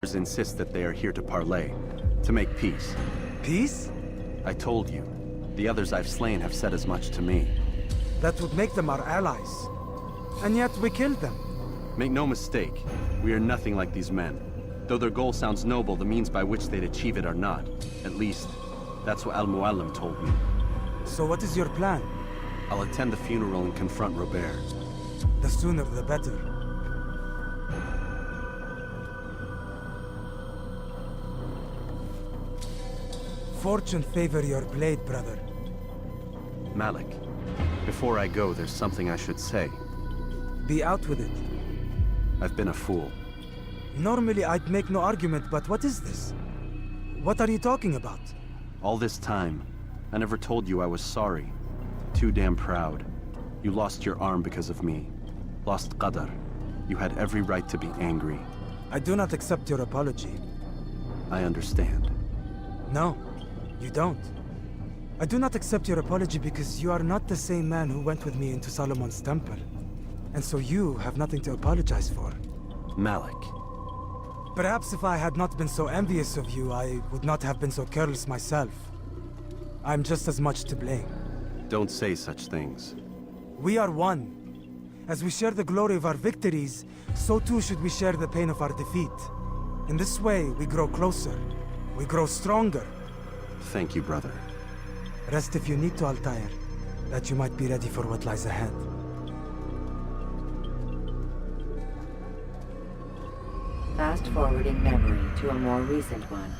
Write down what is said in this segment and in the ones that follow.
insist that they are here to parley, to make peace. Peace? I told you. The others I've slain have said as much to me. That would make them our allies. And yet we killed them. Make no mistake, we are nothing like these men. Though their goal sounds noble, the means by which they'd achieve it are not. At least, that's what Al-Muallim told me. So what is your plan? I'll attend the funeral and confront Robert. The sooner the better. Fortune favor your blade, brother. Malik, before I go, there's something I should say. Be out with it. I've been a fool. Normally I'd make no argument, but what is this? What are you talking about? All this time, I never told you I was sorry. Too damn proud. You lost your arm because of me. Lost Qadar. You had every right to be angry. I do not accept your apology. I understand. No, you don't. I do not accept your apology because you are not the same man who went with me into Solomon's temple. And so you have nothing to apologize for. Malik. Perhaps if I had not been so envious of you, I would not have been so careless myself. I'm just as much to blame. Don't say such things. We are one. As we share the glory of our victories, so too should we share the pain of our defeat. In this way, we grow closer. We grow stronger. Thank you, brother. Rest if you need to, Altair, that you might be ready for what lies ahead. Fast-forwarding memory to a more recent one.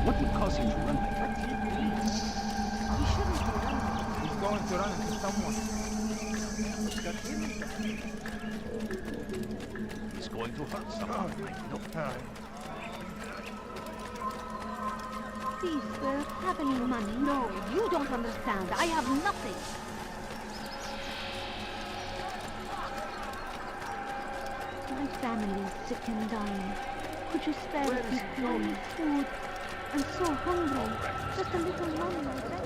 What would cause him to run like that? He shouldn't be running. He's going to run into someone. He's going to hurt someone. I know. Please, sir, have any money? No, you don't understand. I have nothing. My family is sick and dying. Could you spare a few clothes, food? I'm so hungry. Just a little money, I beg.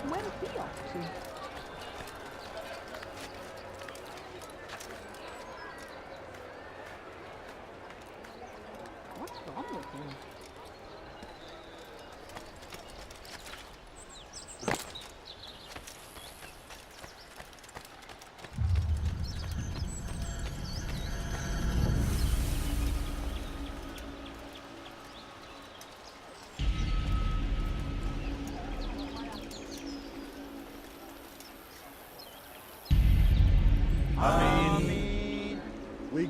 Where is he off to? What's wrong with him?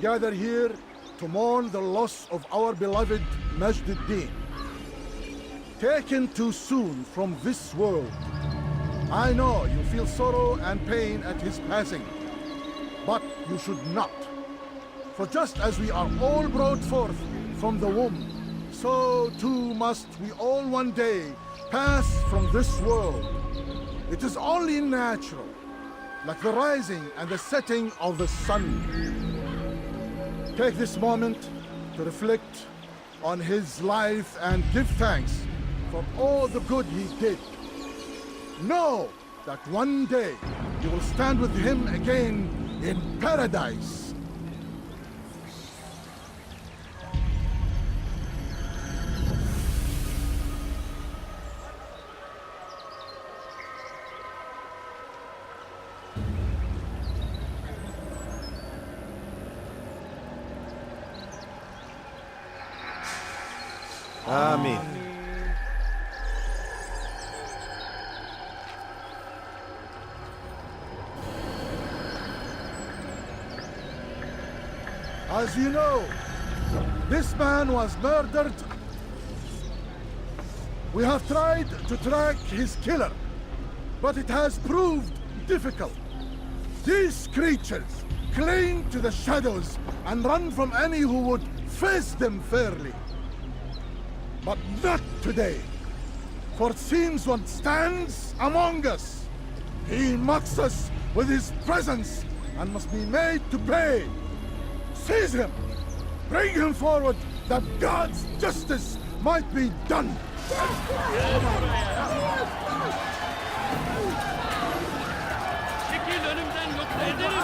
gather here to mourn the loss of our beloved Majd-ud-Din. Taken too soon from this world. I know you feel sorrow and pain at his passing, but you should not. For just as we are all brought forth from the womb, so too must we all one day pass from this world. It is only natural, like the rising and the setting of the sun. Take this moment to reflect on his life and give thanks for all the good he did. Know that one day you will stand with him again in paradise. Amin. As you know, this man was murdered. We have tried to track his killer, but it has proved difficult. These creatures cling to the shadows and run from any who would face them fairly. But not today, for it seems one stands among us. He mocks us with his presence and must be made to pay. Seize him! Bring him forward that God's justice might be done! Çekil önümden yoksa ederim.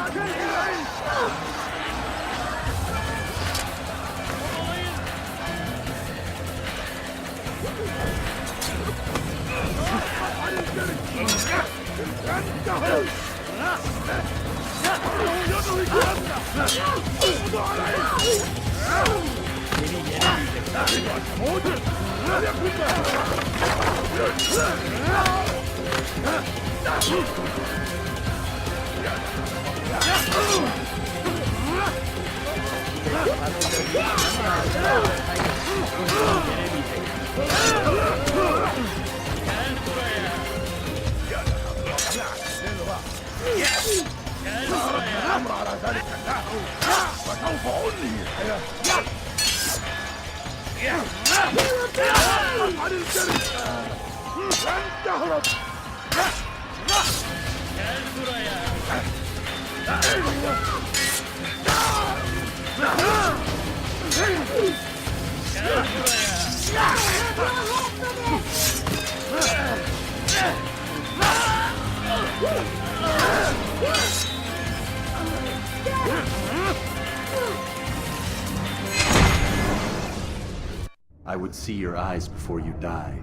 I would see your eyes before you die.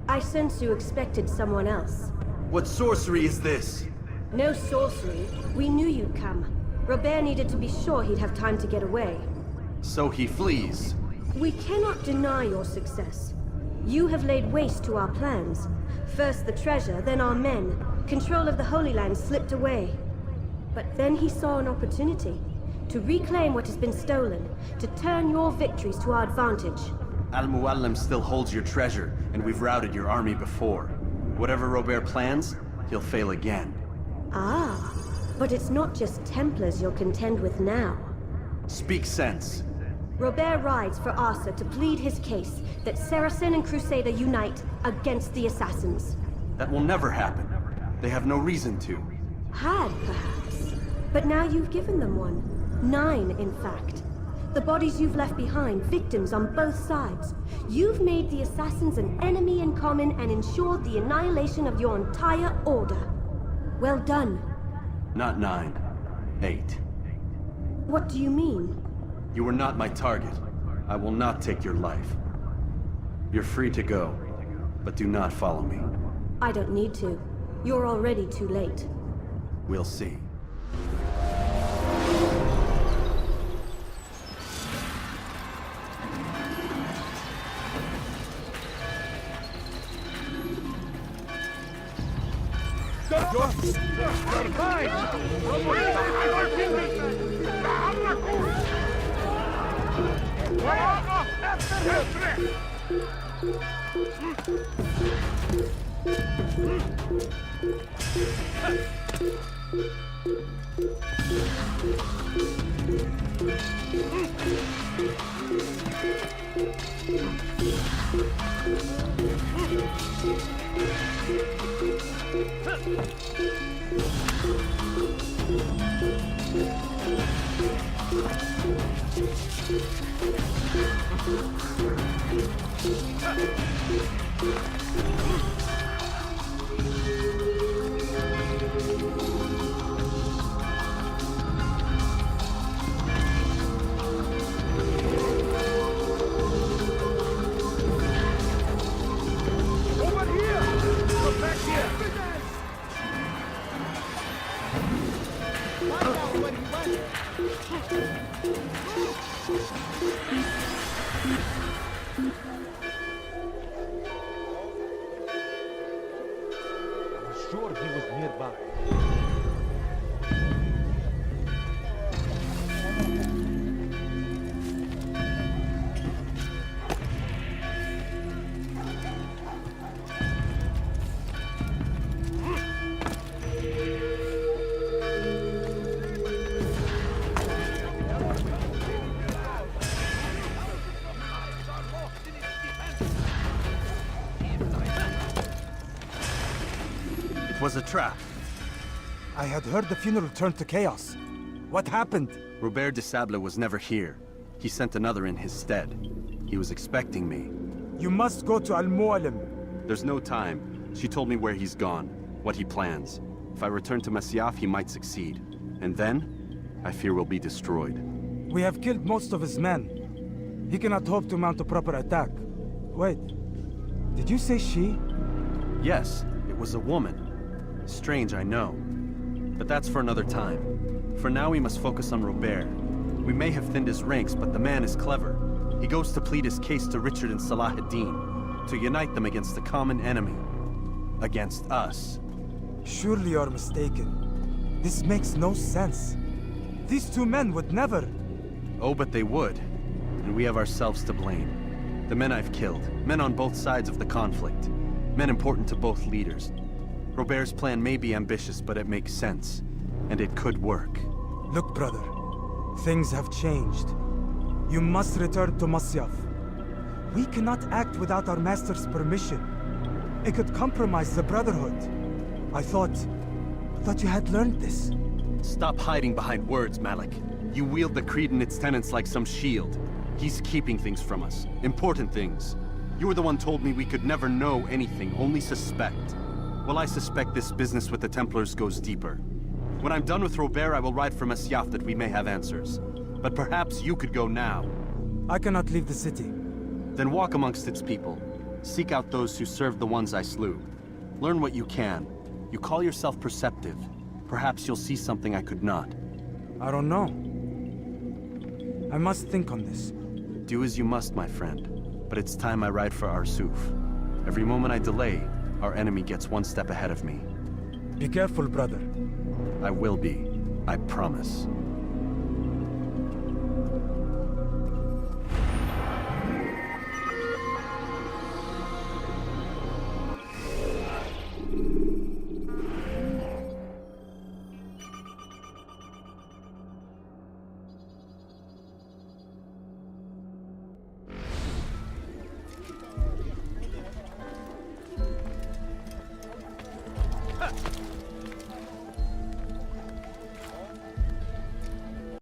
I sense you expected someone else. What sorcery is this? No sorcery. We knew you'd come. Robert needed to be sure he'd have time to get away. So he flees. We cannot deny your success. You have laid waste to our plans. First the treasure, then our men. Control of the Holy Land slipped away. But then he saw an opportunity. To reclaim what has been stolen. To turn your victories to our advantage. Al-Muallim still holds your treasure, and we've routed your army before. Whatever Robert plans, he'll fail again. Ah, but it's not just Templars you'll contend with now. Speak sense. Robert rides for Asa to plead his case that Saracen and Crusader unite against the Assassins. That will never happen. They have no reason to. Had, perhaps. But now you've given them one. 9, in fact. The bodies you've left behind, victims on both sides. You've made the Assassins an enemy in common and ensured the annihilation of your entire order. Well done. Not 9. 8. What do you mean? You were not my target. I will not take your life. You're free to go, but do not follow me. I don't need to. You're already too late. We'll see. You're fine! Sure he was nearby. It was a trap. I had heard the funeral turned to chaos. What happened? Robert de Sable was never here. He sent another in his stead. He was expecting me. You must go to Al-Mu'alim. There's no time. She told me where he's gone, what he plans. If I return to Masyaf, he might succeed. And then, I fear we'll be destroyed. We have killed most of his men. He cannot hope to mount a proper attack. Wait, did you say she? Yes, it was a woman. Strange, I know. But that's for another time. For now, we must focus on Robert. We may have thinned his ranks, but the man is clever. He goes to plead his case to Richard and Salah ad-Din, to unite them against the common enemy. Against us. Surely you're mistaken. This makes no sense. These two men would never... Oh, but they would. And we have ourselves to blame. The men I've killed, men on both sides of the conflict. Men important to both leaders. Robert's plan may be ambitious, but it makes sense. And it could work. Look, brother. Things have changed. You must return to Masyaf. We cannot act without our master's permission. It could compromise the Brotherhood. I thought you had learned this. Stop hiding behind words, Malik. You wield the Creed and its tenets like some shield. He's keeping things from us. Important things. You were the one told me we could never know anything, only suspect. Well, I suspect this business with the Templars goes deeper. When I'm done with Robert, I will ride for Masyaf that we may have answers. But perhaps you could go now. I cannot leave the city. Then walk amongst its people. Seek out those who served the ones I slew. Learn what you can. You call yourself perceptive. Perhaps you'll see something I could not. I don't know. I must think on this. Do as you must, my friend. But it's time I ride for Arsuf. Every moment I delay, our enemy gets one step ahead of me. Be careful, brother. I will be. I promise.